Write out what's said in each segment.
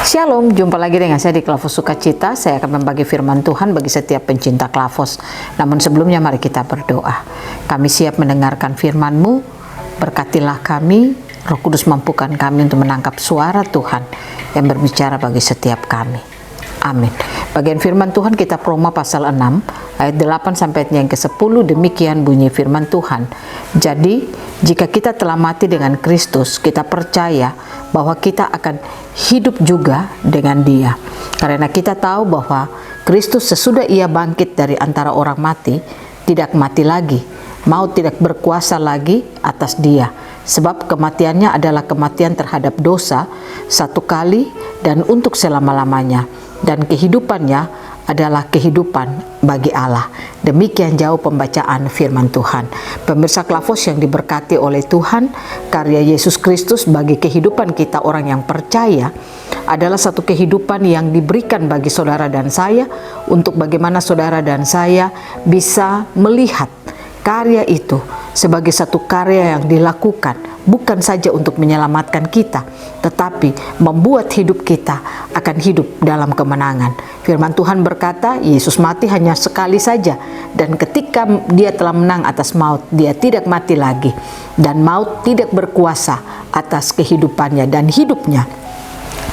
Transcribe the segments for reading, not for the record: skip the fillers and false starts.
Shalom, jumpa lagi dengan saya di Klavos Sukacita. Saya akan membagi firman Tuhan bagi setiap pencinta Klavos. Namun sebelumnya mari kita berdoa. Kami siap mendengarkan firman-Mu, berkatilah kami, Roh Kudus mampukan kami untuk menangkap suara Tuhan yang berbicara bagi setiap kami. Amin. Bagian firman Tuhan kitab Roma pasal 6 ayat 8 sampai yang ke-10, demikian bunyi firman Tuhan. Jadi, jika kita telah mati dengan Kristus, kita percaya bahwa kita akan hidup juga dengan Dia. Karena kita tahu bahwa Kristus sesudah Ia bangkit dari antara orang mati, tidak mati lagi. Maut tidak berkuasa lagi atas Dia. Sebab kematiannya adalah kematian terhadap dosa satu kali dan untuk selama-lamanya. Dan kehidupannya adalah kehidupan bagi Allah. Demikian jauh pembacaan firman Tuhan. Pemirsa Klavos yang diberkati oleh Tuhan, karya Yesus Kristus bagi kehidupan kita orang yang percaya adalah satu kehidupan yang diberikan bagi saudara dan saya, untuk bagaimana saudara dan saya bisa melihat karya itu sebagai satu karya yang dilakukan bukan saja untuk menyelamatkan kita, tetapi membuat hidup kita akan hidup dalam kemenangan. Firman Tuhan berkata, Yesus mati hanya sekali saja, dan ketika Dia telah menang atas maut, Dia tidak mati lagi, dan maut tidak berkuasa atas kehidupannya, dan hidupnya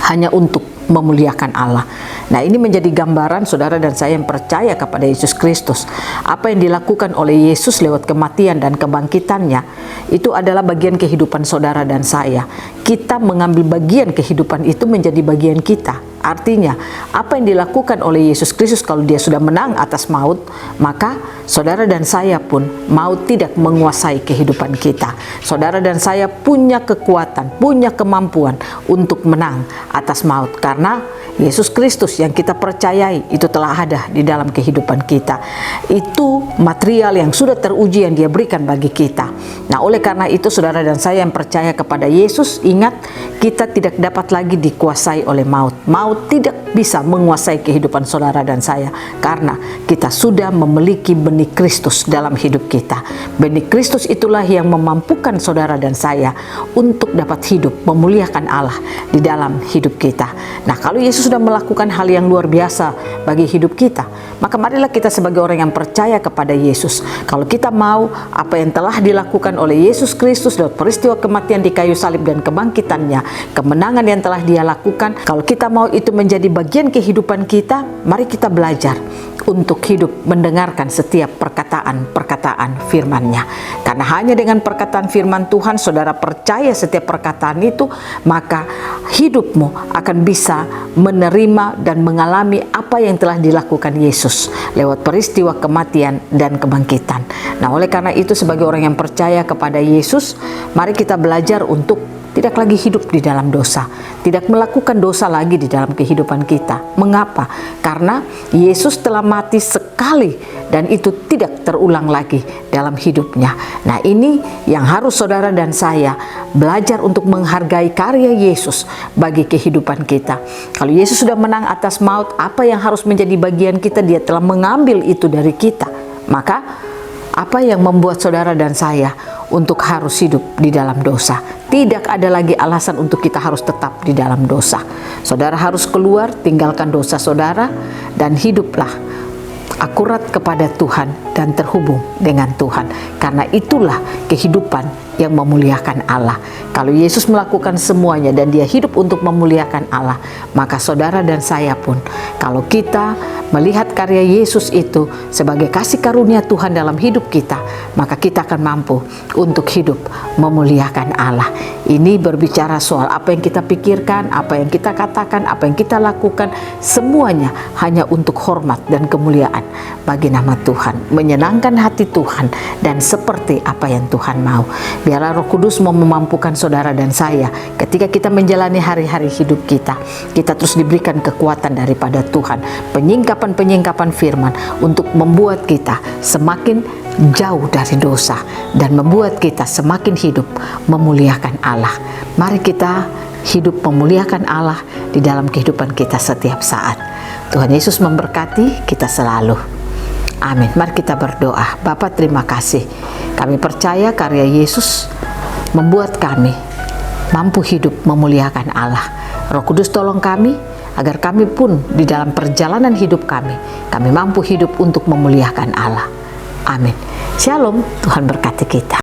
hanya untuk memuliakan Allah. Nah, ini menjadi gambaran saudara dan saya yang percaya kepada Yesus Kristus. Apa yang dilakukan oleh Yesus lewat kematian dan kebangkitannya, itu adalah bagian kehidupan saudara dan saya. Kita mengambil bagian kehidupan itu menjadi bagian kita. Artinya, apa yang dilakukan oleh Yesus Kristus kalau Dia sudah menang atas maut, maka saudara dan saya pun maut tidak menguasai kehidupan kita. Saudara dan saya punya kekuatan, punya kemampuan untuk menang atas maut, karena Yesus Kristus yang kita percayai itu telah ada di dalam kehidupan kita. Itu material yang sudah teruji yang Dia berikan bagi kita. Nah, oleh karena itu saudara dan saya yang percaya kepada Yesus, ingat, kita tidak dapat lagi dikuasai oleh maut. Maut tidak bisa menguasai kehidupan saudara dan saya, karena kita sudah memiliki benih Kristus dalam hidup kita. Benih Kristus itulah yang memampukan saudara dan saya untuk dapat hidup memuliakan Allah di dalam hidup kita. Nah, kalau Yesus sudah melakukan hal yang luar biasa bagi hidup kita, maka marilah kita sebagai orang yang percaya kepada Yesus, kalau kita mau apa yang telah dilakukan oleh Yesus Kristus dalam peristiwa kematian di kayu salib dan kebangkitannya, kemenangan yang telah Dia lakukan, kalau kita mau itu menjadi bagian kehidupan kita, mari kita belajar untuk hidup mendengarkan setiap perkataan-perkataan firman-Nya. Karena hanya dengan perkataan firman Tuhan, saudara percaya setiap perkataan itu, maka hidupmu akan bisa menerima dan mengalami apa yang telah dilakukan Yesus lewat peristiwa kematian dan kebangkitan. Nah, oleh karena itu sebagai orang yang percaya kepada Yesus, mari kita belajar untuk tidak lagi hidup di dalam dosa, tidak melakukan dosa lagi di dalam kehidupan kita. Mengapa? Karena Yesus telah mati sekali dan itu tidak terulang lagi dalam hidupnya. Nah, ini yang harus saudara dan saya belajar untuk menghargai karya Yesus bagi kehidupan kita. Kalau Yesus sudah menang atas maut, apa yang harus menjadi bagian kita? Dia telah mengambil itu dari kita. Maka apa yang membuat saudara dan saya untuk harus hidup di dalam dosa? Tidak ada lagi alasan untuk kita harus tetap di dalam dosa. Saudara harus keluar, tinggalkan dosa saudara, dan hiduplah akurat kepada Tuhan dan terhubung dengan Tuhan. Karena itulah kehidupan yang memuliakan Allah. Kalau Yesus melakukan semuanya dan Dia hidup untuk memuliakan Allah, maka saudara dan saya pun, kalau kita melihat karya Yesus itu sebagai kasih karunia Tuhan dalam hidup kita, maka kita akan mampu untuk hidup memuliakan Allah. Ini berbicara soal apa yang kita pikirkan, apa yang kita katakan, apa yang kita lakukan, semuanya hanya untuk hormat dan kemuliaan bagi nama Tuhan, menyenangkan hati Tuhan, dan seperti apa yang Tuhan mau. Biarlah Roh Kudus mau memampukan saudara dan saya ketika kita menjalani hari-hari hidup kita, kita terus diberikan kekuatan daripada Tuhan, penyingkapan firman untuk membuat kita semakin jauh dari dosa dan membuat kita semakin hidup memuliakan Allah. Mari kita hidup memuliakan Allah di dalam kehidupan kita setiap saat. Tuhan Yesus memberkati kita selalu. Amin. Mari kita berdoa. Bapa, terima kasih. Kami percaya karya Yesus membuat kami mampu hidup memuliakan Allah. Roh Kudus tolong kami, agar kami pun di dalam perjalanan hidup kami mampu hidup untuk memuliakan Allah. Amin. Shalom, Tuhan berkati kita.